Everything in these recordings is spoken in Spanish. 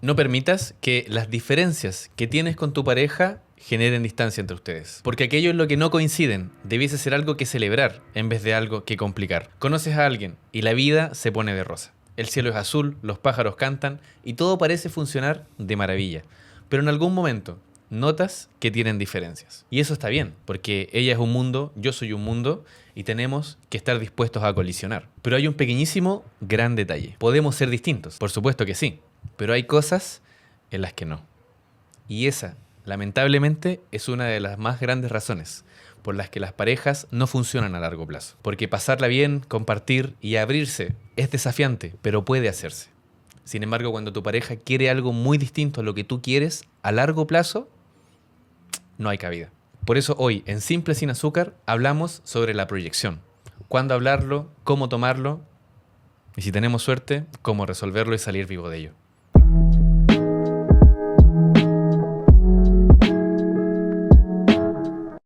No permitas que las diferencias que tienes con tu pareja generen distancia entre ustedes. Porque aquello en lo que no coinciden debiese ser algo que celebrar en vez de algo que complicar. Conoces a alguien y la vida se pone de rosa. El cielo es azul, los pájaros cantan y todo parece funcionar de maravilla. Pero en algún momento notas que tienen diferencias. Y eso está bien, porque ella es un mundo, yo soy un mundo y tenemos que estar dispuestos a colisionar. Pero hay un pequeñísimo gran detalle. Podemos ser distintos, por supuesto que sí, pero hay cosas en las que no. Y esa, lamentablemente, es una de las más grandes razones por las que las parejas no funcionan a largo plazo. Porque pasarla bien, compartir y abrirse es desafiante, pero puede hacerse. Sin embargo, cuando tu pareja quiere algo muy distinto a lo que tú quieres, a largo plazo, no hay cabida. Por eso hoy, en Simple Sin Azúcar, hablamos sobre la proyección. Cuándo hablarlo, cómo tomarlo y, si tenemos suerte, cómo resolverlo y salir vivo de ello.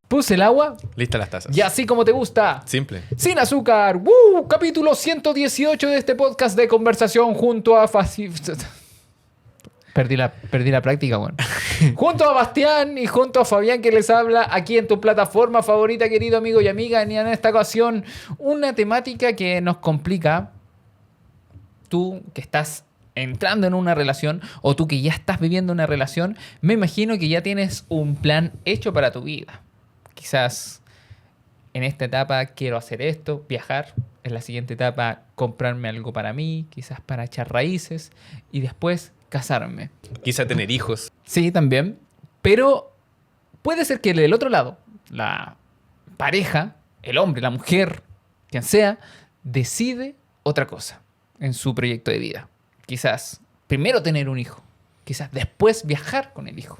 Puse el agua Listas las tazas. y así como te gusta. Simple. Sin azúcar. Capítulo 118 de este podcast de conversación junto a Perdí la práctica, bueno. Junto a Bastián y junto a Fabián que les habla aquí en tu plataforma favorita, querido amigo y amiga. Y en esta ocasión, una temática que nos complica. Tú que estás entrando en una relación o tú que ya estás viviendo una relación, me imagino que ya tienes un plan hecho para tu vida. Quizás en esta etapa quiero hacer esto, viajar. En la siguiente etapa comprarme algo para mí, quizás para echar raíces y después casarme. Quizá tener hijos. Sí, también. Pero puede ser que del otro lado, la pareja, el hombre, la mujer, quien sea, decide otra cosa en su proyecto de vida. Quizás primero tener un hijo, quizás después viajar con el hijo,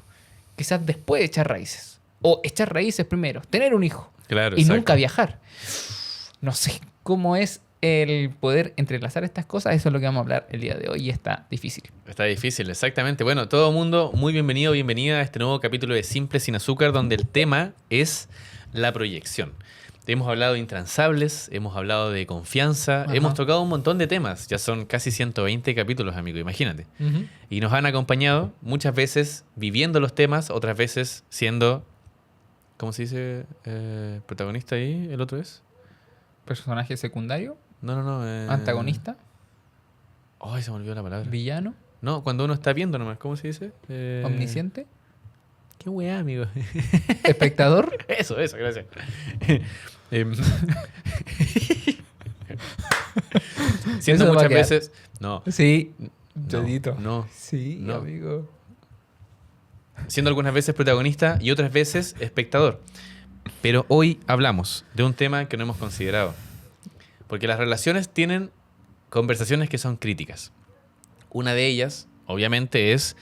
quizás después echar raíces. O echar raíces primero, tener un hijo Claro, y exacto. nunca viajar. No sé cómo es el poder entrelazar estas cosas. Eso es lo que vamos a hablar el día de hoy y está difícil. Está difícil, exactamente. Bueno, todo el mundo, muy bienvenido, bienvenida a este nuevo capítulo de Simple Sin Azúcar, donde el tema es la proyección. Hemos hablado de intransables, hemos hablado de confianza, Ajá. hemos tocado un montón de temas. Ya son casi 120 capítulos, amigo, imagínate. Y nos han acompañado muchas veces viviendo los temas, otras veces siendo, ¿cómo se dice? ¿Protagonista ahí? ¿El otro es? Personaje secundario, No. antagonista, Ay, se me olvidó la palabra. villano, No, cuando uno está viendo nomás, ¿cómo se dice? omnisciente, Qué weá, amigo. espectador. Eso, gracias. Siendo Eso va a muchas quedar. veces... No, Sí, no, dedito. no. Sí, No. amigo. Siendo algunas veces protagonista y otras veces espectador. Pero hoy hablamos de un tema que no hemos considerado. Porque las relaciones tienen conversaciones que son críticas. Una de ellas, obviamente, es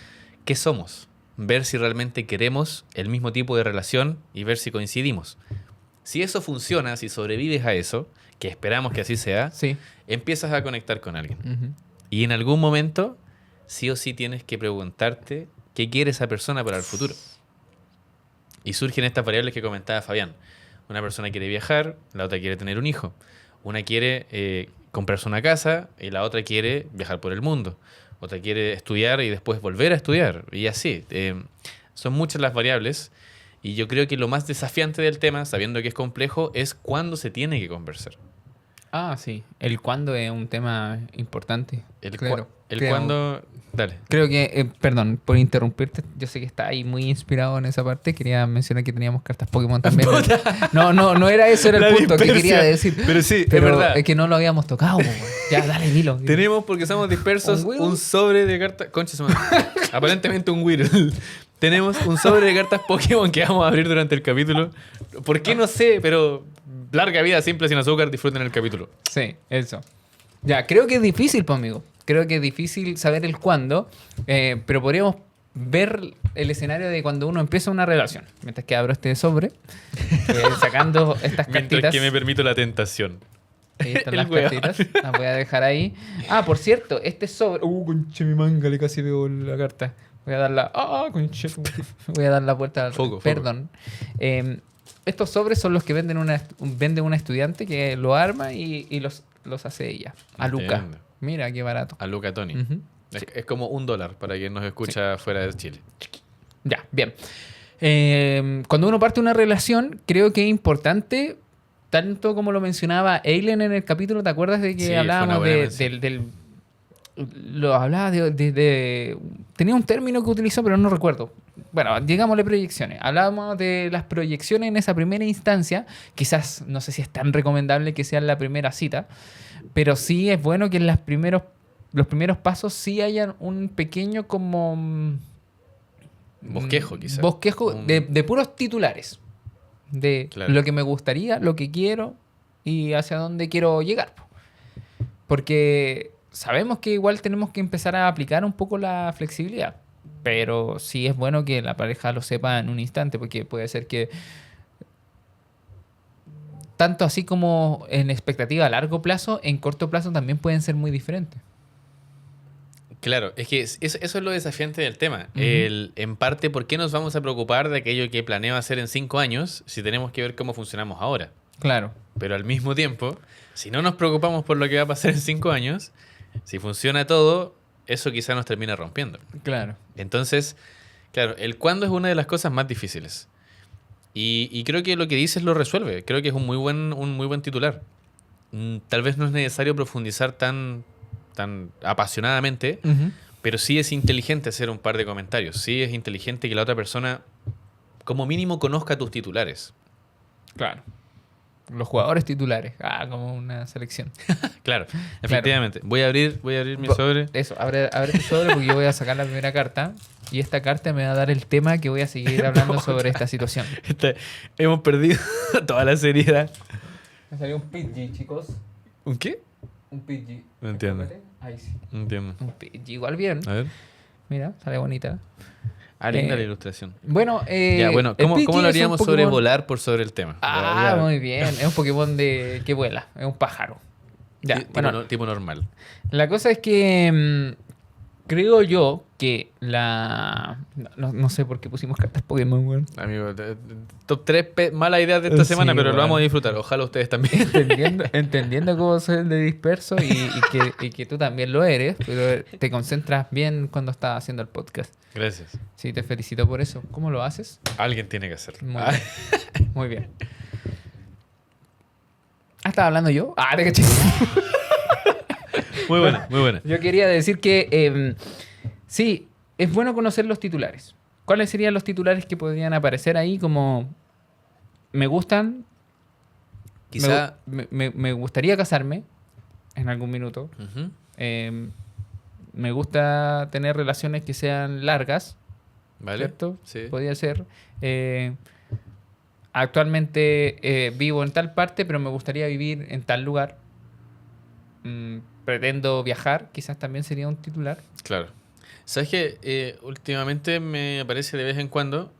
¿qué somos? Ver si realmente queremos el mismo tipo de relación y ver si coincidimos. Si eso funciona, si sobrevives a eso, que esperamos que así sea, Sí. empiezas a conectar con alguien. Ujú. Y en algún momento, sí o sí tienes que preguntarte qué quiere esa persona para el futuro. Y surgen estas variables que comentaba Fabián. Una persona quiere viajar, la otra quiere tener un hijo. Una quiere comprarse una casa y la otra quiere viajar por el mundo. Otra quiere estudiar y después volver a estudiar. Y así. Son muchas las variables. Y yo creo que lo más desafiante del tema, sabiendo que es complejo, es cuándo se tiene que conversar. Ah, sí. El cuándo es un tema importante. Claro. Creo- Cuándo... Dale. Creo que, perdón por interrumpirte, yo sé que está ahí muy inspirado en esa parte. Quería mencionar que teníamos cartas Pokémon también. No era eso, era el La punto que dispersia. quería decir. Pero sí, Pero es verdad. es que no lo habíamos tocado. Güey. Ya, dale, dilo. Tenemos, porque somos dispersos, ¿Un Whirl? un sobre de cartas... Concha su madre. Aparentemente un Whirl. Tenemos un sobre de cartas Pokémon que vamos a abrir durante el capítulo. ¿Por qué? No sé, pero larga vida, Simple Sin Azúcar, disfruten el capítulo. Sí, eso. Ya, creo que es difícil, pues, amigo. Creo que es difícil saber el cuándo, pero podríamos ver el escenario de cuando uno empieza una relación. Mientras que abro este sobre, sacando estas Mientras cartitas. que me permito la tentación. Ahí están El las weón. cartitas. Las voy a dejar ahí. Ah, por cierto, este sobre... conche mi manga, le casi veo la carta. Voy a dar la... conche. Voy a dar la vuelta al... Foco. Perdón. Estos sobres son los que vende una estudiante que lo arma y los hace ella. A Luca. Entiendo. Mira, qué barato. A Luca Tony. Ujú. Es como $1 para quien nos escucha fuera de Chile. Ya, bien. Cuando uno parte una relación, creo que es importante, tanto como lo mencionaba Eileen en el capítulo, ¿te acuerdas de que Sí, fue una hablábamos buena de, mención. lo hablaba tenía un término que utilizó, pero no recuerdo. Bueno, digámosle proyecciones. Hablábamos de las proyecciones en esa primera instancia. Quizás, no sé si es tan recomendable que sea en la primera cita, pero sí es bueno que en los primeros pasos sí hayan un pequeño como... Bosquejo, quizás. Bosquejo de puros titulares. De Claro. lo que me gustaría, lo que quiero y hacia dónde quiero llegar. Porque sabemos que igual tenemos que empezar a aplicar un poco la flexibilidad. Pero sí es bueno que la pareja lo sepa en un instante, porque puede ser que tanto así como en expectativa a largo plazo, en corto plazo también pueden ser muy diferentes. Claro, es que eso es lo desafiante del tema. Ujú. En parte, ¿por qué nos vamos a preocupar de aquello que planeo hacer en 5 años si tenemos que ver cómo funcionamos ahora? Claro. Pero al mismo tiempo, si no nos preocupamos por lo que va a pasar en 5 años, si funciona todo, eso quizá nos termina rompiendo. Claro. Entonces, claro, el cuándo es una de las cosas más difíciles. Y creo que lo que dices lo resuelve. Creo que es un muy buen titular. Tal vez no es necesario profundizar tan apasionadamente, Ujú. pero sí es inteligente hacer un par de comentarios. Sí es inteligente que la otra persona, como mínimo, conozca tus titulares. Claro. Los jugadores titulares. Ah, como una selección. Claro, efectivamente. Voy a abrir mi sobre. Eso, abre tu sobre porque yo voy a sacar la primera carta. Y esta carta me va a dar el tema que voy a seguir hablando sobre esta situación. Hemos perdido toda la seriedad. Me salió un PG, chicos. ¿Un qué? Un PG. No entiendo. Ahí sí. No entiendo. Un PG. Igual bien. A ver. Mira, sale bonita. Linda Eh, la ilustración. Bueno, Ya, bueno, el ¿cómo PG lo es un haríamos sobre Pokémon- volar por sobre el tema? Ah, Ya. muy bien. Es un Pokémon que vuela. Es un pájaro. Ya, Tipo, bueno, tipo normal. la cosa es que creo yo que no sé por qué pusimos cartas Pokémon, weón. Amigo, top 3 malas ideas de esta Sí, semana, pero lo bueno. vamos a disfrutar. Ojalá ustedes también. Entendiendo cómo soy de disperso y que tú también lo eres, pero te concentras bien cuando estás haciendo el podcast. Gracias. Sí, te felicito por eso. ¿Cómo lo haces? Alguien tiene que hacerlo. Muy Ah, bien. Muy bien. Ah, ¿estaba hablando yo? Ah, te caché. muy buena, muy buena. Yo quería decir que sí, es bueno conocer los titulares. ¿Cuáles serían los titulares que podrían aparecer ahí como me gustan? Quizá. Me gustaría casarme en algún minuto. Ujú. Me gusta tener relaciones que sean largas, ¿Vale? ¿cierto? Sí. Podría ser. Actualmente vivo en tal parte, pero me gustaría vivir en tal lugar. Pretendo viajar, quizás también sería un titular. Claro. ¿Sabes qué? Últimamente me aparece de vez en cuando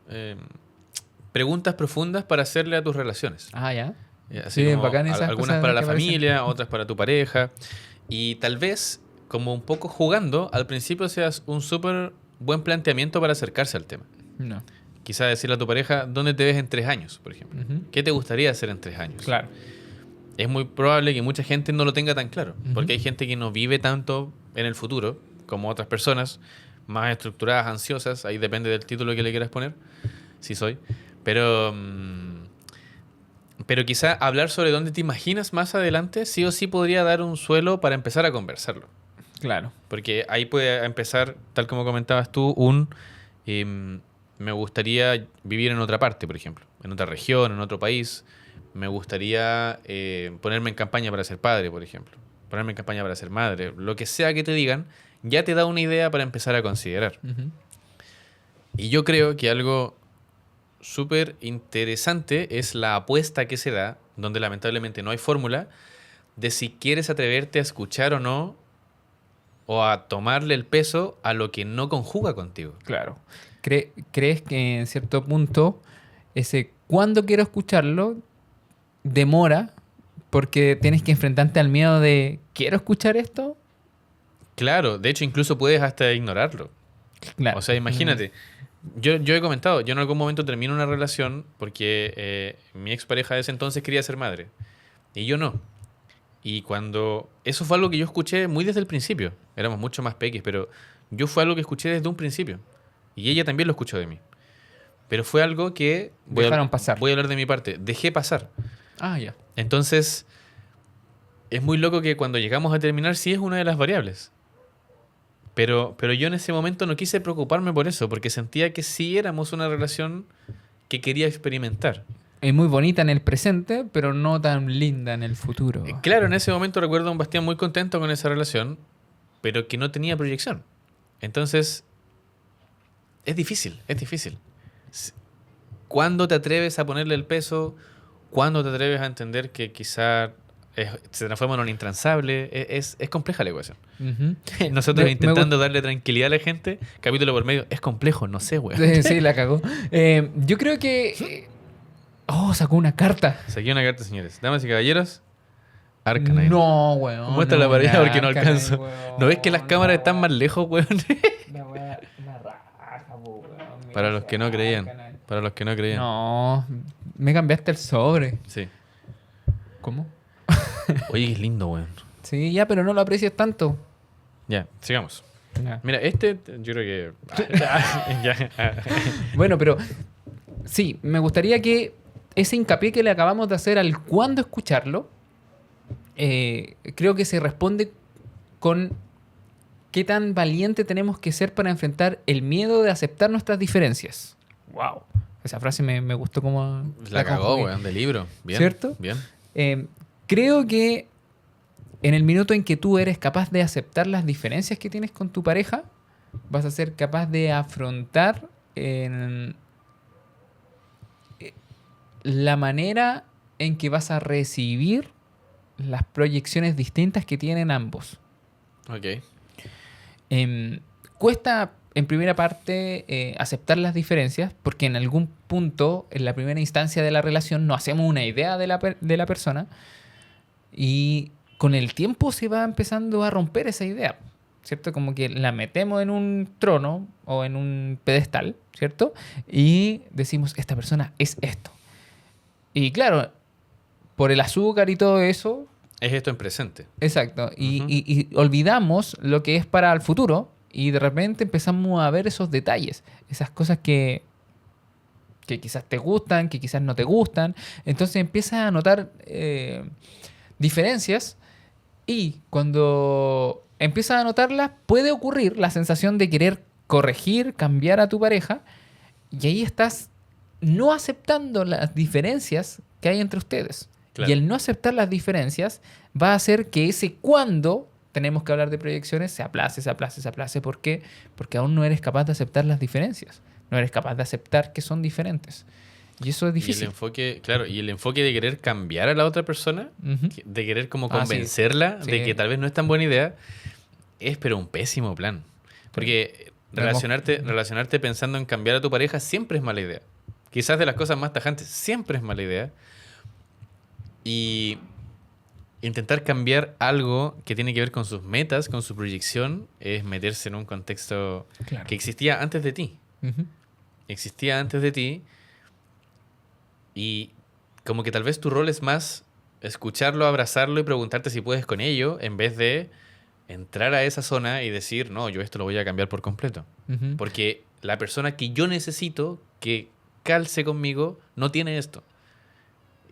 preguntas profundas para hacerle a tus relaciones. Ah, ya. Así Sí, como bacán esas algunas cosas para la que aparecen. familia, otras para tu pareja. Y tal vez, como un poco jugando, al principio seas un súper buen planteamiento para acercarse al tema. No. Quizá decirle a tu pareja, ¿dónde te ves en 3 años, por ejemplo? Ujú. ¿Qué te gustaría hacer en 3 años? Claro. Es muy probable que mucha gente no lo tenga tan claro, Ujú. porque hay gente que no vive tanto en el futuro como otras personas, más estructuradas, ansiosas, ahí depende del título que le quieras poner, si soy, pero quizá hablar sobre dónde te imaginas más adelante sí o sí podría dar un suelo para empezar a conversarlo, Claro. porque ahí puede empezar, tal como comentabas tú, me gustaría vivir en otra parte, por ejemplo, en otra región, en otro país. Me gustaría ponerme en campaña para ser padre, por ejemplo. Ponerme en campaña para ser madre. Lo que sea que te digan, ya te da una idea para empezar a considerar. Ujú. Y yo creo que algo súper interesante es la apuesta que se da, donde lamentablemente no hay fórmula, de si quieres atreverte a escuchar o no, o a tomarle el peso a lo que no conjuga contigo. Claro. ¿Crees que en cierto punto ese cuándo quiero escucharlo demora porque tienes que enfrentarte al miedo de ¿quiero escuchar esto? Claro, de hecho incluso puedes hasta ignorarlo. Claro. O sea, imagínate, yo he comentado, yo en algún momento termino una relación porque mi expareja de ese entonces quería ser madre y yo no. Y cuando... Eso fue algo que yo escuché muy desde el principio. Éramos mucho más pequeños, pero yo fue algo que escuché desde un principio. Y ella también lo escuchó de mí. Pero fue algo que... Dejaron pasar. Voy a hablar de mi parte. Dejé pasar. Ah, ya. Entonces, es muy loco que cuando llegamos a terminar sí es una de las variables. Pero yo en ese momento no quise preocuparme por eso, porque sentía que sí éramos una relación que quería experimentar. Es muy bonita en el presente, pero no tan linda en el futuro. Claro, en ese momento recuerdo a un Bastián muy contento con esa relación, pero que no tenía proyección. Entonces, es difícil, es difícil. ¿Cuándo te atreves a ponerle el peso? ¿Cuándo te atreves a entender que quizá se transforma en un intransable? Es compleja la ecuación. Ujú. Nosotros Me intentando darle tranquilidad a la gente, capítulo por medio, es complejo, no sé, weón. Sí, la cagó. Yo creo que... sacó una carta. Saqué una carta, señores. Damas y caballeros, Arcanine. No, weón. Muestra la pareja porque no Arcanine, alcanzo. weón, ¿No ves que las cámaras no. están más lejos, weón? La raja, po, weón. Para los que no creían. Arcanine. Para los que no creían. No, me cambiaste el sobre. Sí. ¿Cómo? Oye, qué lindo, weón. Sí, ya, pero no lo aprecias tanto. Ya, sigamos. Ya. Mira, yo creo que... Ya. Bueno, pero sí, me gustaría que ese hincapié que le acabamos de hacer al cuándo escucharlo, creo que se responde con qué tan valiente tenemos que ser para enfrentar el miedo de aceptar nuestras diferencias. Wow. Esa frase me gustó como... La cagó, conjugué. weón, de libro. Bien. ¿Cierto? Bien. Creo que en el minuto en que tú eres capaz de aceptar las diferencias que tienes con tu pareja, vas a ser capaz de afrontar la manera en que vas a recibir las proyecciones distintas que tienen ambos. Ok. Cuesta, en primera parte, aceptar las diferencias, porque en algún punto, en la primera instancia de la relación, no hacemos una idea de la persona, y con el tiempo se va empezando a romper esa idea, ¿cierto? Como que la metemos en un trono o en un pedestal, ¿cierto? Y decimos, esta persona es esto. Y claro, por el azúcar y todo eso... Es esto en presente. Exacto. Y, Ujú. y olvidamos lo que es para el futuro y de repente empezamos a ver esos detalles, esas cosas que quizás te gustan, que quizás no te gustan. Entonces empiezas a notar diferencias y cuando empiezas a notarlas puede ocurrir la sensación de querer corregir, cambiar a tu pareja y ahí estás no aceptando las diferencias que hay entre ustedes. Claro. Y el no aceptar las diferencias va a hacer que ese cuando tenemos que hablar de proyecciones se aplace, se aplace, se aplace. ¿Por qué? Porque aún no eres capaz de aceptar las diferencias. No eres capaz de aceptar que son diferentes. Y eso es Y el difícil. enfoque, claro, y el enfoque de querer cambiar a la otra persona, Ujú. de querer como Ah, sí. convencerla Sí. de que tal vez no es tan buena idea, es pero un pésimo plan. Porque relacionarte pensando en cambiar a tu pareja siempre es mala idea. Quizás de las cosas más tajantes, siempre es mala idea. Y intentar cambiar algo que tiene que ver con sus metas, con su proyección, es meterse en un contexto Claro. que existía antes de ti. Ujú. Existía antes de ti y como que tal vez tu rol es más escucharlo, abrazarlo y preguntarte si puedes con ello en vez de entrar a esa zona y decir, no, yo esto lo voy a cambiar por completo. Ujú. Porque la persona que yo necesito que calce conmigo no tiene esto.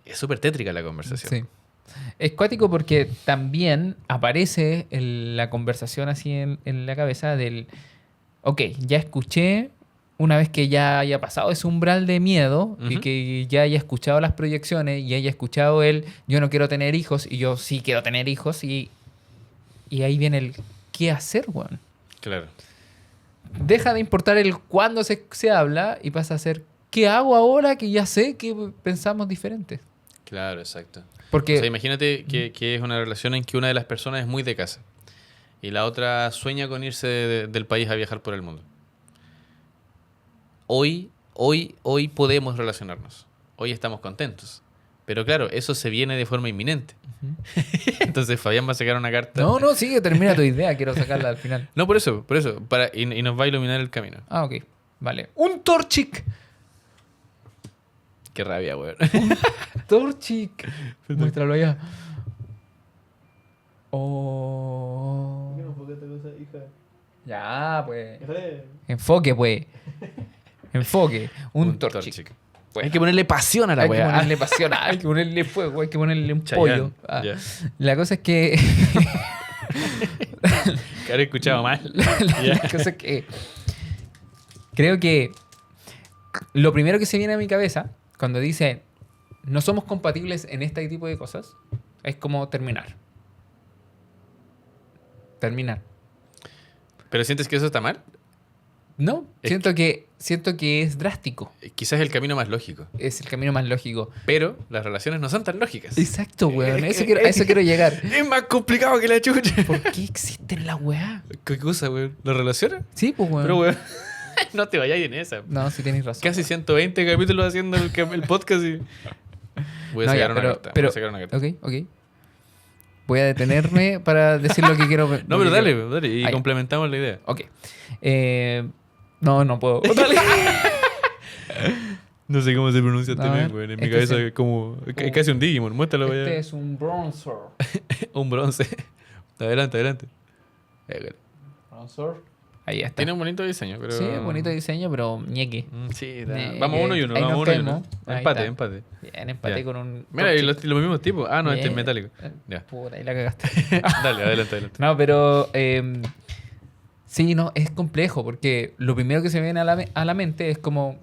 Es súper tétrica la conversación. Sí. Es cuático porque también aparece la conversación así en la cabeza del, ok, ya escuché, una vez que ya haya pasado ese umbral de miedo y Ujú. que ya haya escuchado las proyecciones y haya escuchado yo no quiero tener hijos y yo sí quiero tener hijos y ahí viene el qué hacer, weón. Claro. Deja de importar el cuándo se habla y pasa a ser qué hago ahora que ya sé que pensamos diferente. Claro, exacto. Porque O sea, imagínate que es una relación en que una de las personas es muy de casa y la otra sueña con irse del país a viajar por el mundo. Hoy podemos relacionarnos. Hoy estamos contentos. Pero claro, eso se viene de forma inminente. Entonces Fabián va a sacar una carta. No, sigue, termina tu idea, quiero sacarla al final. No, por eso. Y nos va a iluminar el camino. Ah, ok, vale. Un Torchic. Qué rabia, weón. Torchic. Muéstralo allá. Oh. ¿Por qué no enfoca esta cosa, hija? Ya, pues. Déjale. Enfoque, pues. Enfoque. Un torchic. torchic. Bueno, Hay que ponerle pasión a la hay que weá. ponerle pasión, hay que ponerle fuego, hay que ponerle un Chayanne, pollo. Ah, ya. La cosa es que. Que habré escuchado mal. La cosa es que. Creo que. Lo primero que se viene a mi cabeza cuando dice no somos compatibles en este tipo de cosas es como terminar. Terminar. ¿Pero sientes que eso está mal? No, siento que es drástico. Quizás es el camino más lógico. Es el camino más lógico. Pero las relaciones no son tan lógicas. Exacto, weón. A eso quiero llegar. Es más complicado que la chucha. ¿Por qué existen las weá? ¿Qué cosa, weón? ¿Las relaciones? Sí, pues, weón. Pero, weón, no te vayas en esa. No, sí tienes razón. Casi 120 capítulos haciendo el podcast y... Voy a No, sacar ya, una carta. Voy a sacar una carta. Ok. Voy a detenerme para decir lo que quiero. No, pero dale. Y Ahí. complementamos la idea. Ok. No puedo. Dale. No sé cómo se pronuncia A ver, weón. En mi este cabeza es es como... Es casi un Digimon. Muéstralo, Este vaya. es un bronzer. Un bronce. Adelante. Bronzer. Ahí está. Tiene un bonito diseño, pero... Sí, bonito diseño, pero ñeque. Sí, Ñeque. vamos uno y uno. Ahí nos Vamos uno y uno. caemos. Ahí Empate. está. Bien, empaté Ya. con un. Mira, y torchic. los mismos tipos. Ah, no, este es Bien. metálico. Ya. Puta, ahí la cagaste. Dale, adelante. No, pero sí, no, es complejo porque lo primero que se viene a la mente es como,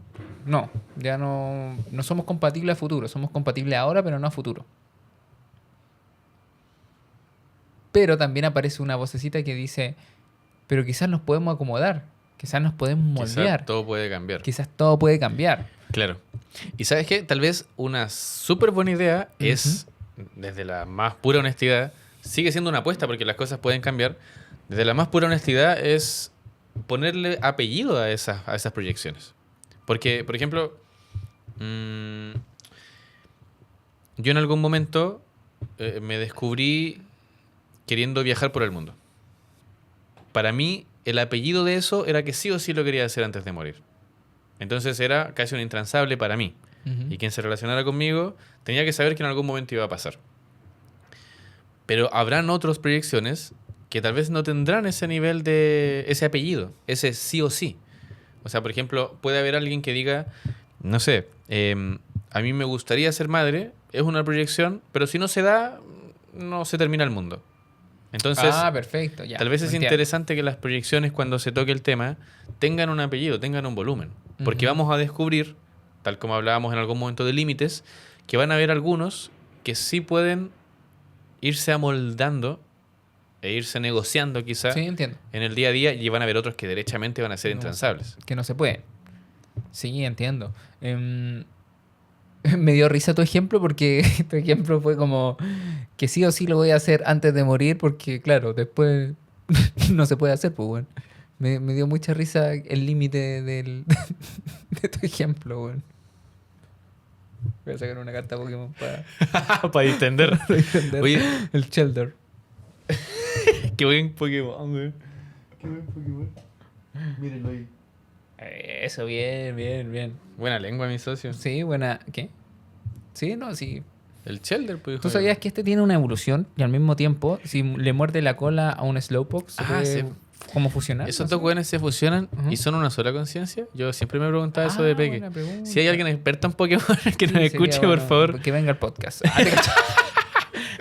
no, ya no somos compatibles a futuro, somos compatibles ahora, pero no a futuro. Pero también aparece una vocecita que dice, pero quizás nos podemos acomodar, quizás nos podemos moldear, Quizás todo puede cambiar. quizás todo puede cambiar. Claro. Y ¿sabes qué? Tal vez una súper buena idea es, desde la más pura honestidad, sigue siendo una apuesta porque las cosas pueden cambiar. Desde la más pura honestidad es ponerle apellido a esas proyecciones. Porque, por ejemplo, yo en algún momento me descubrí queriendo viajar por el mundo. Para mí, el apellido de eso era que sí o sí lo quería hacer antes de morir. Entonces era casi un intransable para mí. Ujú. Y quien se relacionara conmigo tenía que saber que en algún momento iba a pasar. Pero habrán otras proyecciones que tal vez no tendrán ese nivel de... ese apellido, ese sí o sí. O sea, por ejemplo, puede haber alguien que diga, no sé, a mí me gustaría ser madre, es una proyección, pero si no se da, no se termina el mundo. Entonces, Perfecto, ya. tal vez es entiendo. interesante que las proyecciones, cuando se toque el tema, tengan un apellido, tengan un volumen. Porque Ujú. vamos a descubrir, tal como hablábamos en algún momento de límites, que van a haber algunos que sí pueden irse amoldando e irse negociando quizá Sí, entiendo. en el día a día, y van a haber otros que derechamente van a ser No. intransables. Que no se puede. Sí, entiendo. Me dio risa tu ejemplo porque tu ejemplo fue como que sí o sí lo voy a hacer antes de morir porque, claro, después no se puede hacer, pues, bueno. Me dio mucha risa el límite de tu ejemplo, bueno. Voy a sacar una carta Pokémon para Para distender. entender Oye, el Shelter. qué buen Pokémon, güey. Qué buen Pokémon. Mírenlo ahí. Eso, bien. Buena lengua, mi socio. Sí, buena. ¿Qué? Sí, no, sí. El Shelder, pues. ¿Tú sabías que este tiene una evolución y al mismo tiempo, si le muerde la cola a un Slowpoke, se puede sí. como fusionar? Esos ¿no? dos güeyes se fusionan Ujú. y son una sola conciencia. Yo siempre me preguntaba eso de peque. buena pregunta. Si hay alguien experto en Pokémon que nos Sí, escuche, sería por bueno favor. Que venga el podcast. Ah, te cacho.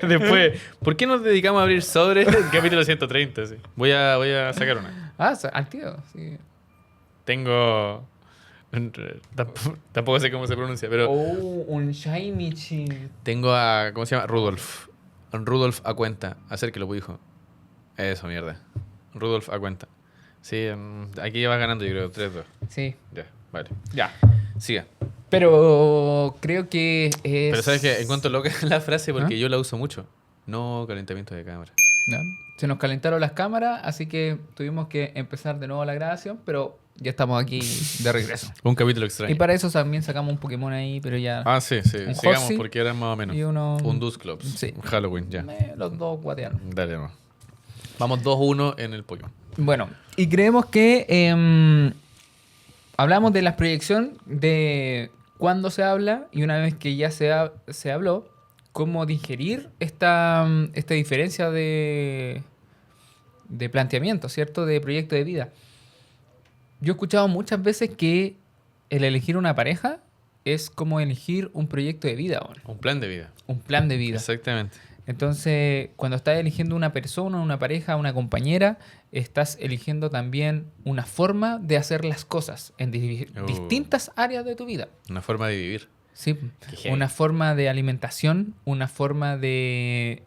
Después, ¿por qué nos dedicamos a abrir sobres en capítulo 130? Sí. Voy a sacar una. Al tío, sí. Tengo... Tampoco sé cómo se pronuncia, pero un Shiny Chin. tengo a... ¿Cómo se llama? Rudolf. Rudolf a cuenta. Acérquelo, pues, hijo. Eso, mierda. Rudolf a cuenta. Sí, aquí ya vas ganando, yo creo. 3-2. Sí, Ya, vale. ya. Siga. Pero creo que es... Pero sabes que encuentro loca la frase porque ¿Ah? yo la uso mucho. No calentamiento de cámara. ¿Ya? Se nos calentaron las cámaras, así que tuvimos que empezar de nuevo la grabación, pero ya estamos aquí de regreso. Un capítulo extraño. Y para eso también sacamos un Pokémon ahí, pero ya... Ah, sí. Un Sigamos Horsey porque era más o menos. y uno... Un Dusclops. Sí. Un Halloween, ya. Los dos guateanos. Dale, no. Vamos 2-1 en el Pokémon. Bueno, y creemos que hablamos de la proyección de cuándo se habla y una vez que ya se habló, cómo digerir esta diferencia de planteamiento, ¿cierto? De proyecto de vida. Yo he escuchado muchas veces que el elegir una pareja es como elegir un proyecto de vida, ¿o no? Un plan de vida. Un plan de vida. Exactamente. Entonces, cuando estás eligiendo una persona, una pareja, una compañera, estás eligiendo también una forma de hacer las cosas en distintas áreas de tu vida. Una forma de vivir. Sí, Qué heavy. una forma de alimentación, una forma de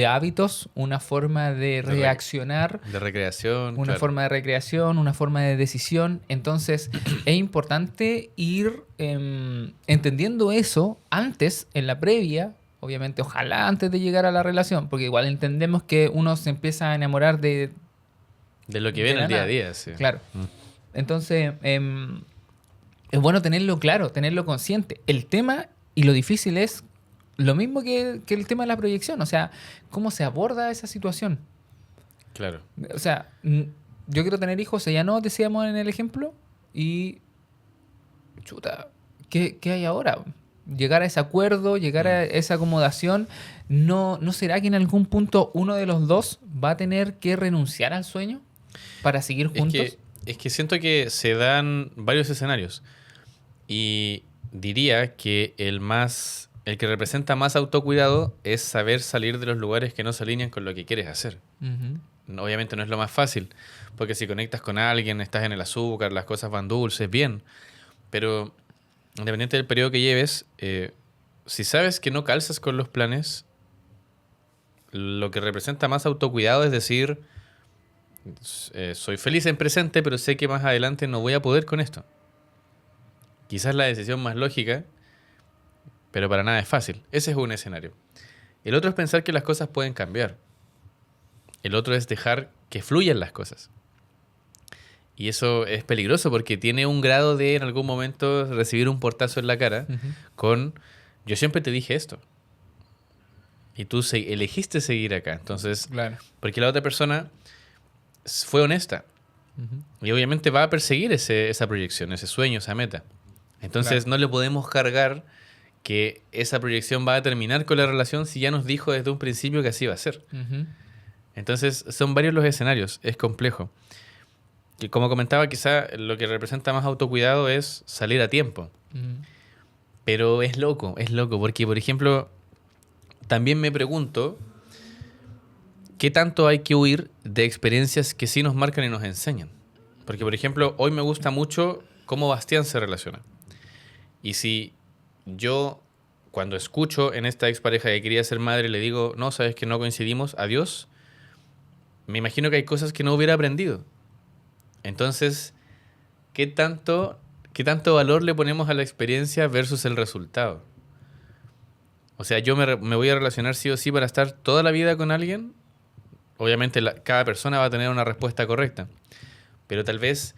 hábitos, una forma de reaccionar, De recreación. una claro. forma de recreación, una forma de decisión. Entonces, es importante ir entendiendo eso antes, en la previa, obviamente, ojalá antes de llegar a la relación, porque igual entendemos que uno se empieza a enamorar de De lo que de ve en la el día a nada. día, sí. Claro. Mm. Entonces, es bueno tenerlo claro, tenerlo consciente. El tema y lo difícil es lo mismo que el tema de la proyección, o sea, cómo se aborda esa situación. Claro. O sea, yo quiero tener hijos, ella no, decíamos en el ejemplo, y chuta, ¿qué hay ahora? Llegar a ese acuerdo, llegar a esa acomodación, ¿no será que en algún punto uno de los dos va a tener que renunciar al sueño para seguir juntos? Es que siento que se dan varios escenarios. Y diría que el que representa más autocuidado es saber salir de los lugares que no se alinean con lo que quieres hacer. Ujú. Obviamente no es lo más fácil, porque si conectas con alguien, estás en el azúcar, las cosas van dulces, bien. Pero independiente del periodo que lleves, si sabes que no calzas con los planes, lo que representa más autocuidado es decir, soy feliz en presente, pero sé que más adelante no voy a poder con esto. Quizás la decisión más lógica, pero para nada es fácil. Ese es un escenario. El otro es pensar que las cosas pueden cambiar. El otro es dejar que fluyan las cosas. Y eso es peligroso porque tiene un grado de en algún momento recibir un portazo en la cara Ujú. con yo siempre te dije esto. Y tú elegiste seguir acá. Entonces, Claro. porque la otra persona fue honesta. Ujú. Y obviamente va a perseguir esa proyección, ese sueño, esa meta. Entonces Claro. no le podemos cargar que esa proyección va a terminar con la relación si ya nos dijo desde un principio que así va a ser. Ujú. Entonces son varios los escenarios, es complejo. Y como comentaba, quizá lo que representa más autocuidado es salir a tiempo. Ujú. Pero es loco, porque por ejemplo, también me pregunto qué tanto hay que huir de experiencias que sí nos marcan y nos enseñan. Porque por ejemplo, hoy me gusta mucho cómo Bastián se relaciona. Y si yo, cuando escucho en esta expareja que quería ser madre, le digo, no, sabes que no coincidimos, adiós, me imagino que hay cosas que no hubiera aprendido. Entonces, ¿qué tanto valor le ponemos a la experiencia versus el resultado? O sea, yo me voy a relacionar sí o sí para estar toda la vida con alguien. Obviamente cada persona va a tener una respuesta correcta. Pero tal vez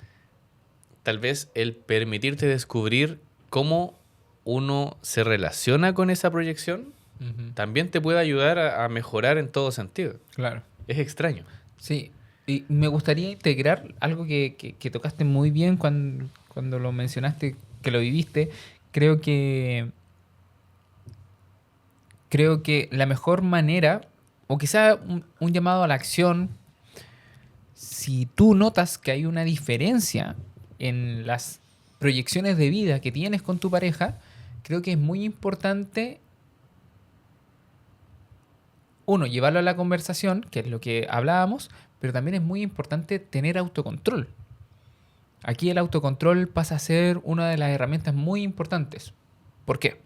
el permitirte descubrir cómo uno se relaciona con esa proyección Ujú. también te puede ayudar a mejorar en todo sentido. Claro. Es extraño. Sí, y me gustaría integrar algo que tocaste muy bien cuando lo mencionaste, que lo viviste. Creo que la mejor manera, o quizá un llamado a la acción, si tú notas que hay una diferencia en las proyecciones de vida que tienes con tu pareja, creo que es muy importante, uno, llevarlo a la conversación, que es lo que hablábamos, pero también es muy importante tener autocontrol. Aquí el autocontrol pasa a ser una de las herramientas muy importantes. ¿Por qué?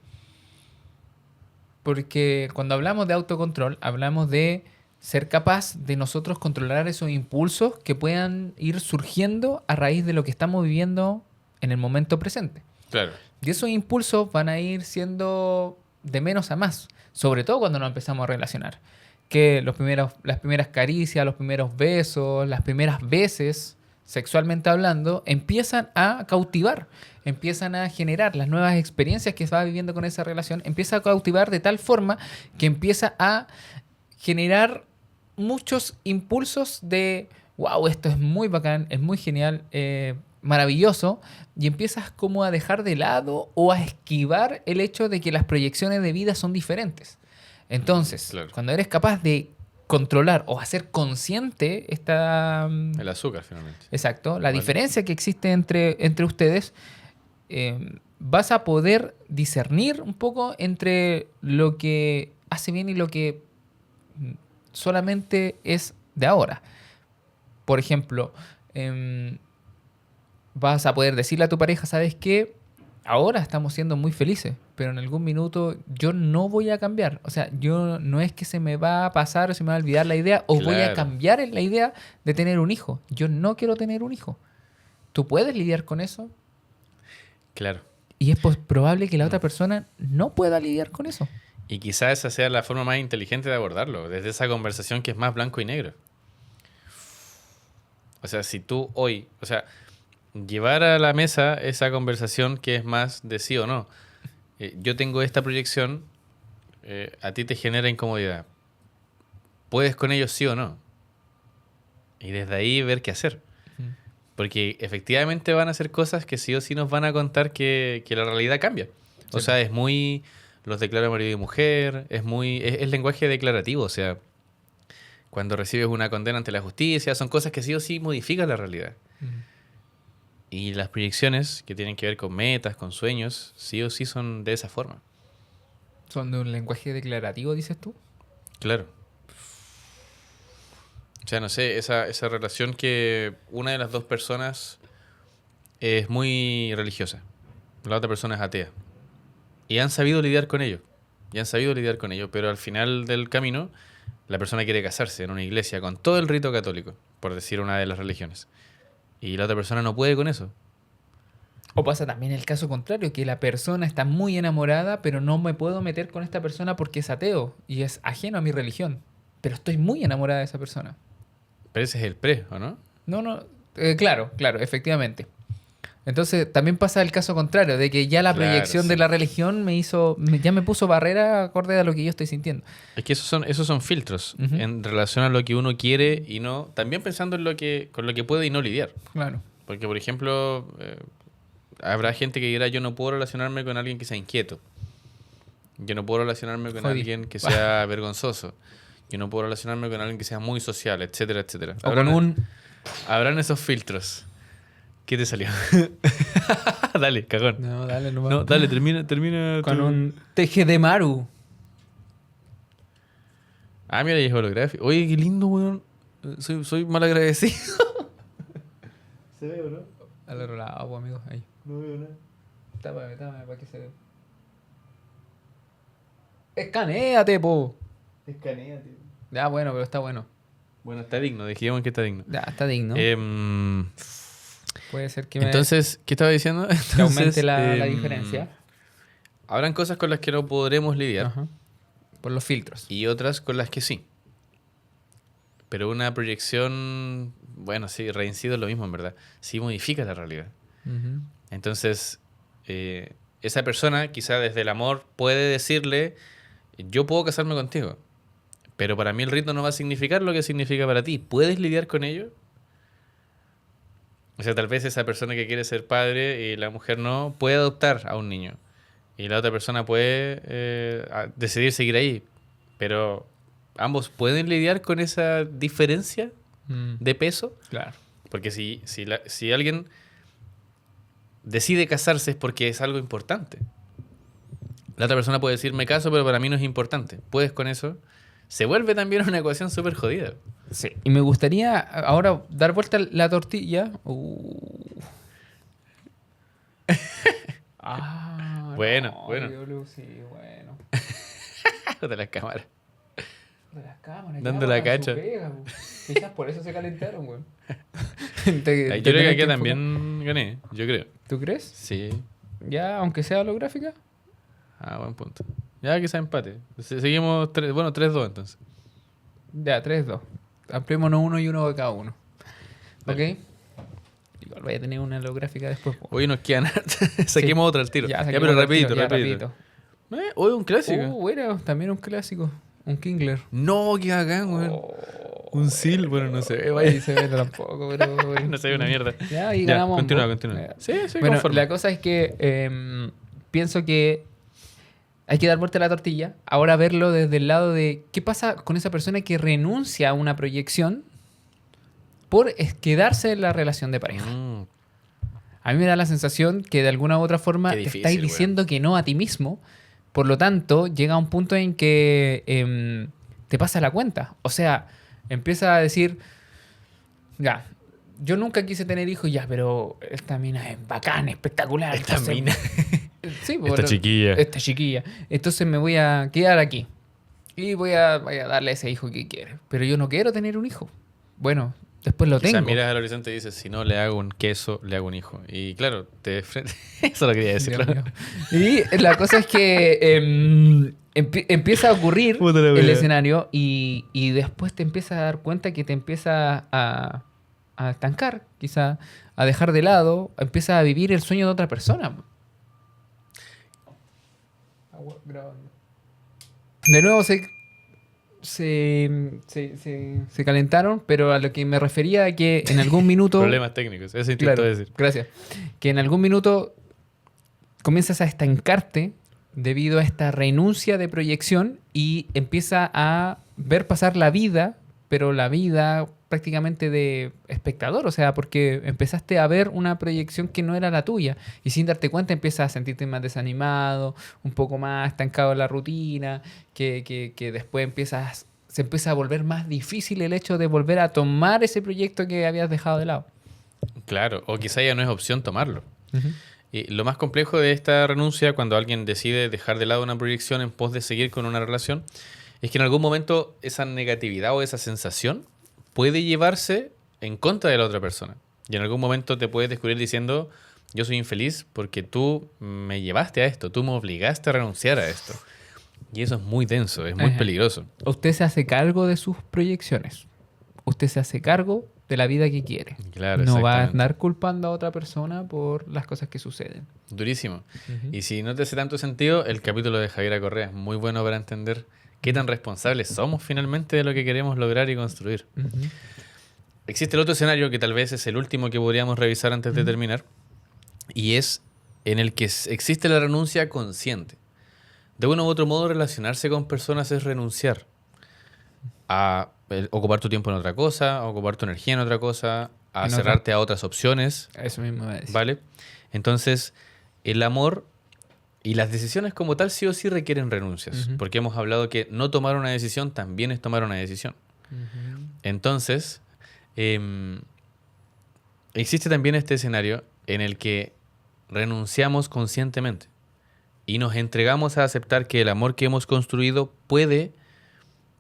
Porque cuando hablamos de autocontrol, hablamos de ser capaz de nosotros controlar esos impulsos que puedan ir surgiendo a raíz de lo que estamos viviendo en el momento presente. Claro. Y esos impulsos van a ir siendo de menos a más, sobre todo cuando nos empezamos a relacionar. Que las primeras caricias, los primeros besos, las primeras veces, sexualmente hablando, empiezan a cautivar, empiezan a generar las nuevas experiencias que se va viviendo con esa relación, empieza a cautivar de tal forma que empieza a generar muchos impulsos de wow, esto es muy bacán, es muy genial, maravilloso, y empiezas como a dejar de lado o a esquivar el hecho de que las proyecciones de vida son diferentes. Entonces, Claro. cuando eres capaz de controlar o hacer consciente esta... El azúcar, finalmente. Exacto, la Vale. diferencia que existe entre ustedes, vas a poder discernir un poco entre lo que hace bien y lo que solamente es de ahora. Por ejemplo, vas a poder decirle a tu pareja, ¿sabes qué? Ahora estamos siendo muy felices, pero en algún minuto yo no voy a cambiar. O sea, yo no es que se me va a pasar o se me va a olvidar la idea o voy a Claro. cambiar en la idea de tener un hijo. Yo no quiero tener un hijo. ¿Tú puedes lidiar con eso? Claro. Y es probable que la otra persona no pueda lidiar con eso. Y quizás esa sea la forma más inteligente de abordarlo, desde esa conversación que es más blanco y negro. O sea, si tú hoy, o sea, llevar a la mesa esa conversación que es más de sí o no. Yo tengo esta proyección, a ti te genera incomodidad. ¿Puedes con ellos sí o no? Y desde ahí ver qué hacer. Porque efectivamente van a hacer cosas que sí o sí nos van a contar que la realidad cambia. O Sí. sea, es muy... Los declaro marido y mujer, es lenguaje declarativo. O sea, cuando recibes una condena ante la justicia, son cosas que sí o sí modifican la realidad. Y las proyecciones que tienen que ver con metas, con sueños, sí o sí son de esa forma. ¿Son de un lenguaje declarativo, dices tú? Claro. O sea, no sé, esa relación que una de las dos personas es muy religiosa, la otra persona es atea. Y han sabido lidiar con ello. Pero al final del camino, la persona quiere casarse en una iglesia con todo el rito católico, por decir una de las religiones. Y la otra persona no puede con eso. O pasa también el caso contrario, que la persona está muy enamorada, pero no me puedo meter con esta persona porque es ateo y es ajeno a mi religión. Pero estoy muy enamorada de esa persona. Pero ese es el pre, ¿o no? No, claro, efectivamente. Entonces también pasa el caso contrario, de que ya la Claro, proyección de sí. la religión ya me puso barrera acorde a lo que yo estoy sintiendo. Es que esos son filtros Ujú. en relación a lo que uno quiere y no. También pensando en con lo que puede y no lidiar. Claro. Porque, por ejemplo, habrá gente que dirá: yo no puedo relacionarme con alguien que sea inquieto. Yo no puedo relacionarme con Jodí. alguien que sea vergonzoso. Yo no puedo relacionarme con alguien que sea muy social, etcétera, etcétera. O con un... Habrán esos filtros. ¿Qué te salió? Dale, cagón. No, dale nomás. No, dale, termina Con tu- un Tejidemaru. Ah, mira, y es holográfico. Oye, qué lindo, weón. Soy mal agradecido. ¿Se ve o no? Al otro lado, pues, amigo. Ahí. No veo nada. Tápame, para que se vea. Escanéate, po. Escanea, tío. Ya, bueno, pero está bueno. Bueno, está digno. Dijimos que está digno. Ya, está digno. Puede ser que Entonces, ¿qué estaba diciendo? que aumente Entonces, la diferencia. Habrán cosas con las que no podremos lidiar Ajá. Por los filtros. y otras con las que sí. Pero una proyección, bueno, sí, reincido es lo mismo, en verdad. Sí modifica la realidad. Ujú. Entonces, esa persona, quizá desde el amor, puede decirle: yo puedo casarme contigo, pero para mí el rito no va a significar lo que significa para ti. ¿Puedes lidiar con ello? O sea, tal vez esa persona que quiere ser padre y la mujer no, puede adoptar a un niño. Y la otra persona puede decidir seguir ahí. Pero ambos pueden lidiar con esa diferencia de peso. Claro. Porque si alguien decide casarse es porque es algo importante. La otra persona puede decir: me caso, pero para mí no es importante. ¿Puedes con eso? Se vuelve también una ecuación súper jodida. Sí. Y me gustaría ahora dar vuelta la tortilla. Bueno, no, bueno. Dios, sí, bueno. De las cámaras. De las cámaras. Dando ya la hagan su cacha. pega, güey. Quizás por eso se calentaron, güey. Yo creo que aquí también gané. Yo creo. ¿Tú crees? Sí. Ya, aunque sea holográfica. Ah, buen punto. Ya quizá empate. Seguimos 3-2 entonces. Ya, 3-2. Ampliémonos uno y uno de cada uno. Dale. ¿Ok? Igual voy a tener una holográfica después. po. Hoy nos quedan. Saquemos otra al tiro. Ya, saquemos pero el tiro, rapidito, ya, rapidito. Hoy un clásico. Bueno, también un clásico. Un Kingler. No, qué bacán, weón. Oh, Un sil, bueno, no se ve, Ahí vaya. se ve tampoco, pero... No se ve una mierda. Ya, y Ya, ganamos. continúa, ambos. continúa. Sí, sí, Bueno, conforme. la cosa es que pienso que hay que dar vuelta a la tortilla. Ahora verlo desde el lado de qué pasa con esa persona que renuncia a una proyección por quedarse en la relación de pareja. Mm, A mí me da la sensación que de alguna u otra forma Qué te difícil, estáis diciendo que no a ti mismo. Por lo tanto, llega un punto en que te pasa la cuenta. O sea, empieza a decir, ya, yo nunca quise tener hijos, ya, pero esta mina es bacán, espectacular. Esta entonces- mina. Sí, Esta chiquilla. Esta chiquilla. Entonces me voy a quedar aquí. Y voy a darle a ese hijo que quiere. Pero yo no quiero tener un hijo. Bueno, después lo Quizás tengo. miras al horizonte y dices, si no le hago un queso, le hago un hijo. Y claro, eso lo quería decir. Dios claro. mío. Y la cosa es que empieza a ocurrir Puta la el wea. escenario y después te empiezas a dar cuenta que te empieza a estancar, quizá a dejar de lado, empieza a vivir el sueño de otra persona. De nuevo se calentaron, pero a lo que me refería es que en algún minuto... Problemas técnicos, eso intento Claro, decir. gracias. Que en algún minuto comienzas a estancarte debido a esta renuncia de proyección y empieza a ver pasar la vida, pero la vida prácticamente de espectador, o sea, porque empezaste a ver una proyección que no era la tuya y sin darte cuenta empiezas a sentirte más desanimado, un poco más estancado en la rutina, que después se empieza a volver más difícil el hecho de volver a tomar ese proyecto que habías dejado de lado. Claro, o quizá ya no es opción tomarlo. Y lo más complejo de esta renuncia, cuando alguien decide dejar de lado una proyección en pos de seguir con una relación, es que en algún momento esa negatividad o esa sensación puede llevarse en contra de la otra persona. Y en algún momento te puedes descubrir diciendo, yo soy infeliz porque tú me llevaste a esto, tú me obligaste a renunciar a esto. Y eso es muy denso, es muy Ajá. peligroso. Usted se hace cargo de sus proyecciones. Usted se hace cargo de la vida que quiere. Claro, No va a exactamente. andar culpando a otra persona por las cosas que suceden. Durísimo. Y si no te hace tanto sentido, el capítulo de Javiera Correa es muy bueno para entender qué tan responsables somos finalmente de lo que queremos lograr y construir. Existe el otro escenario que tal vez es el último que podríamos revisar antes de terminar, y es en el que existe la renuncia consciente. De uno u otro modo, relacionarse con personas es renunciar a ocupar tu tiempo en otra cosa, a ocupar tu energía en otra cosa, a En otra. cerrarte a otras opciones, Eso mismo me decía. ¿vale? Entonces, el amor y las decisiones como tal sí o sí requieren renuncias, Ujú. porque hemos hablado que no tomar una decisión también es tomar una decisión. Entonces, existe también este escenario en el que renunciamos conscientemente y nos entregamos a aceptar que el amor que hemos construido puede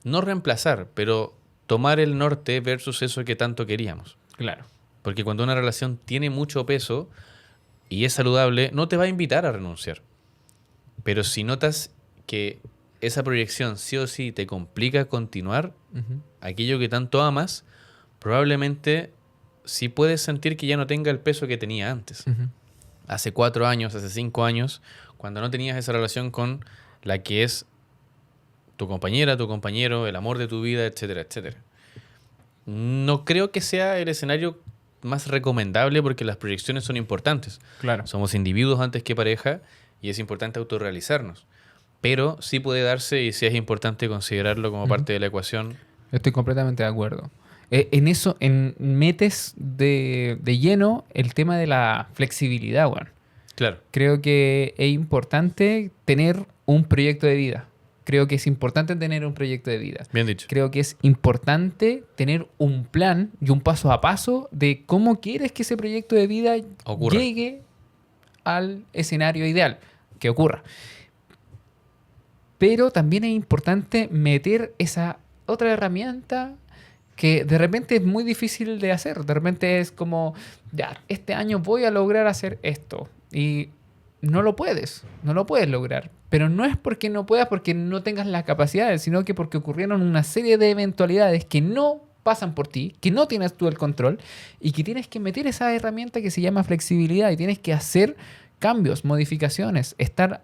no reemplazar, pero tomar el norte versus eso que tanto queríamos. Claro. Porque cuando una relación tiene mucho peso y es saludable, no te va a invitar a renunciar. Pero si notas que esa proyección sí o sí te complica continuar aquello que tanto amas, probablemente sí puedes sentir que ya no tenga el peso que tenía antes. Hace 4 años, hace 5 años, cuando no tenías esa relación con la que es tu compañera, tu compañero, el amor de tu vida, etcétera, etcétera. No creo que sea el escenario más recomendable porque las proyecciones son importantes. Claro. Somos individuos antes que pareja y es importante autorrealizarnos. Pero sí puede darse y sí es importante considerarlo como parte de la ecuación. Estoy completamente de acuerdo. En eso, metes de lleno el tema de la flexibilidad, weón. Claro, Creo que es importante tener un proyecto de vida. Creo que es importante tener un proyecto de vida. bien dicho. Creo que es importante tener un plan y un paso a paso de cómo quieres que ese proyecto de vida Ocurra. llegue al escenario ideal, que ocurra. Pero también es importante meter esa otra herramienta que de repente es muy difícil de hacer. De repente es como, ya, este año voy a lograr hacer esto. Y no lo puedes lograr. Pero no es porque no puedas, porque no tengas las capacidades, sino que porque ocurrieron una serie de eventualidades que no pasan por ti, que no tienes tú el control y que tienes que meter esa herramienta que se llama flexibilidad y tienes que hacer cambios, modificaciones, estar...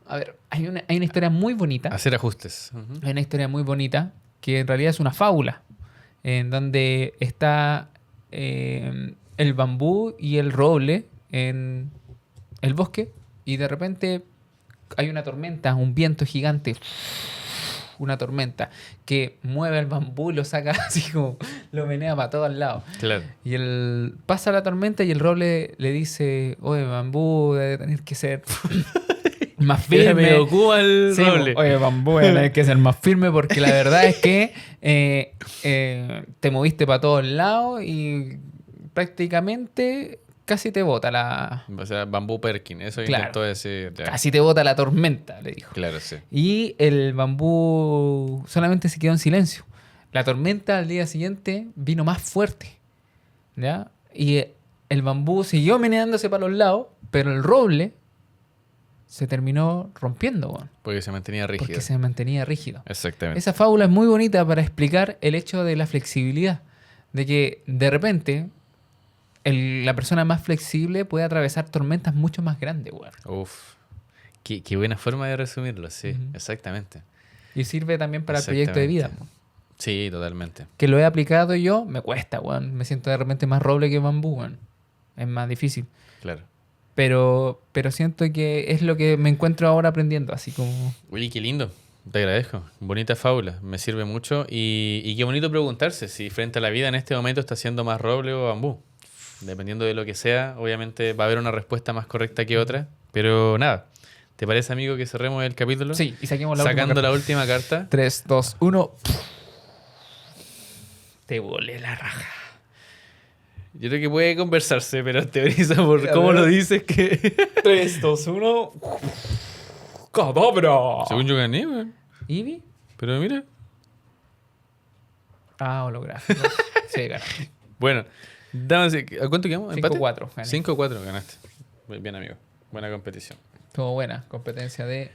A ver, hay una historia muy bonita. Hacer ajustes. Ujú. Hay una historia muy bonita que en realidad es una fábula, en donde está el bambú y el roble en el bosque y de repente hay una tormenta, un viento gigante, una tormenta que mueve el bambú y lo saca así como lo menea para todos lados. Claro. Y pasa la tormenta y el roble le dice, oye, bambú debe tener que ser más Era firme. medio Cuba el Sí, roble. oye, bambú debe tener que ser más firme porque la verdad es que te moviste para todos lados y prácticamente casi te bota la... O sea, Bambú Perkin, eso Claro. intentó decir. Ya. Casi te bota la tormenta, le dijo. Claro, sí. Y el bambú solamente se quedó en silencio. La tormenta al día siguiente vino más fuerte, ¿ya? Y el bambú siguió meneándose para los lados, pero el roble se terminó rompiendo, weón, Porque se mantenía rígido. porque se mantenía rígido. Exactamente. Esa fábula es muy bonita para explicar el hecho de la flexibilidad. De que de repente la persona más flexible puede atravesar tormentas mucho más grandes, weón. Uf. Qué buena forma de resumirlo, sí, Ujú. exactamente. Y sirve también para el proyecto de vida. Exactamente. Sí, totalmente. Que lo he aplicado yo, me cuesta, weón. Me siento de repente más roble que bambú, weón. Es más difícil. Claro. Pero siento que es lo que me encuentro ahora aprendiendo, así como... Oye, qué lindo. Te agradezco. Bonita fábula. Me sirve mucho. Y qué bonito preguntarse si frente a la vida en este momento está siendo más roble o bambú. Dependiendo de lo que sea, obviamente va a haber una respuesta más correcta que otra. Pero nada. ¿Te parece, amigo, que cerremos el capítulo? Sí, y saquemos la Sacando última la última carta. 3, 2, 1. Te volé la raja. Yo creo que puede conversarse, pero teoriza por Mira, cómo a ver. lo dices que... 3, 2, 1. ¡Cadabra! Según yo gané, weón. ¿Ibi? Pero mira. Ah, holográfico. Sí, ganó. Bueno, damas, ¿a cuánto quedamos? ¿Empate? 5-4. gané. 5-4 ganaste. Muy bien, amigo. Buena competición. Estuvo buena. Competencia de...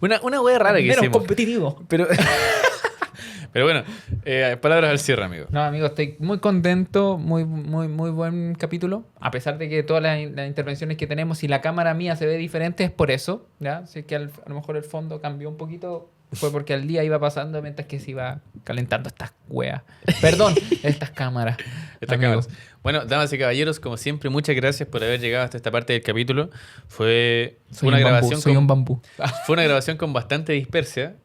Una wea rara que Menos hicimos. competitivo. Pero, pero bueno, palabras al cierre, amigo. No, amigo, estoy muy contento, muy buen capítulo. A pesar de que todas las intervenciones que tenemos y la cámara mía se ve diferente, es por eso, ¿ya? Sé que a lo mejor el fondo cambió un poquito, fue porque el día iba pasando mientras que se iba calentando estas weas. Perdón, estas cámaras. Estas amigo. cámaras. Bueno, damas y caballeros, como siempre, muchas gracias por haber llegado hasta esta parte del capítulo. Fue Soy una un bambú, grabación soy con- un bambú. Fue una grabación con bastante dispersia.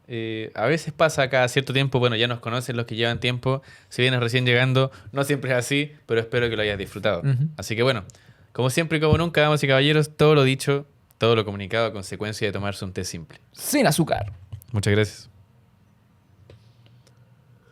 A veces pasa cada cierto tiempo, bueno, ya nos conocen los que llevan tiempo. Si vienes recién llegando, no siempre es así, pero espero que lo hayas disfrutado. Ujú. Así que bueno, como siempre y como nunca, damas y caballeros, todo lo dicho, todo lo comunicado a consecuencia de tomarse un té simple. Sin azúcar. Muchas gracias.